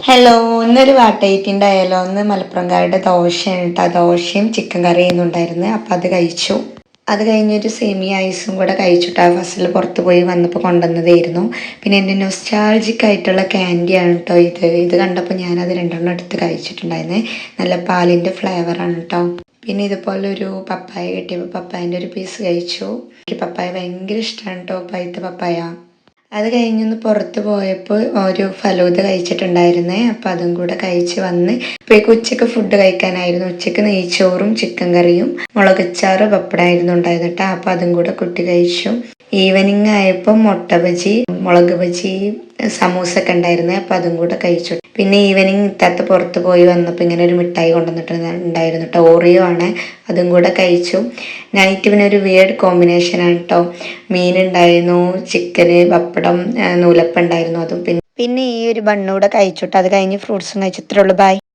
Hello, ഇന്നൊരു വാട്ടയ്ക്കുണ്ടായാലോ. ഒന്ന് മലപ്പുറംകാരുടെ ദോശയാണ് കേട്ടോ. ദോശയും ചിക്കൻ കറിയും ഉണ്ടായിരുന്നു. അപ്പം അത് കഴിച്ചു. അത് കഴിഞ്ഞൊരു സേമിയ ഐസും കൂടെ കഴിച്ചിട്ട് ഫസ്റ്റിൽ പുറത്ത് പോയി വന്നപ്പോൾ കൊണ്ടുവന്നതായിരുന്നു. പിന്നെ എൻ്റെ നൊസ്റ്റാൾജിക് ആയിട്ടുള്ള ക്യാൻഡിയാണ് കേട്ടോ ഇത് കണ്ടപ്പോൾ ഞാനത് രണ്ടെണ്ണം എടുത്ത് കഴിച്ചിട്ടുണ്ടായിരുന്നേ. നല്ല പാലിൻ്റെ ഫ്ലേവറാണ് കേട്ടോ. പിന്നെ ഇതുപോലെ ഒരു പപ്പായ കിട്ടിയപ്പോൾ പപ്പായൻ്റെ ഒരു പീസ് കഴിച്ചു. എനിക്ക് പപ്പായ ഭയങ്കര ഇഷ്ടമാണ് കേട്ടോ, പഴുത്ത പപ്പായ. അത് കഴിഞ്ഞൊന്ന് പുറത്ത് പോയപ്പോൾ ഒരു ഫലൂദ കഴിച്ചിട്ടുണ്ടായിരുന്നേ. അപ്പം അതും കൂടെ കഴിച്ച് വന്ന് ഇപ്പോഴേക്ക് ഉച്ചക്ക് ഫുഡ് കഴിക്കാനായിരുന്നു. ഉച്ചക്ക് നെയ്ച്ചോറും ചിക്കൻ കറിയും മുളകച്ചാറ് പപ്പടമായിരുന്നു ഉണ്ടായിരുന്നു കേട്ടോ. അപ്പം അതും കൂടെ കുട്ടി കഴിച്ചു. ഈവനിങ് ആയപ്പോൾ മുട്ട ബജി, മുളക് ബജി, സമൂസ ഒക്കെ ഉണ്ടായിരുന്നേ. അപ്പം അതും കൂടെ കഴിച്ചു. പിന്നെ ഈവനിങ് ഇത്താത്ത പുറത്ത് പോയി വന്നപ്പോൾ ഇങ്ങനെ ഒരു മിഠായി കൊണ്ടുവന്നിട്ടുണ്ടായിരുന്നു കേട്ടോ. ഓറിയോ ആണ്. അതും കൂടെ കഴിച്ചു. നൈറ്റ് പിന്നെ ഒരു വിയേർഡ് കോമ്പിനേഷനാണ് കേട്ടോ. മീനുണ്ടായിരുന്നു, ചിക്കന്, പപ്പടം, നൂലപ്പം ഉണ്ടായിരുന്നു അതും. പിന്നെ ഈ ഒരു ബണ്ണൂടെ കഴിച്ചിട്ട് അത് കഴിഞ്ഞ് ഫ്രൂട്ട്സും കഴിച്ചു. ഇത്രേ ഉള്ളൂ. ബൈ.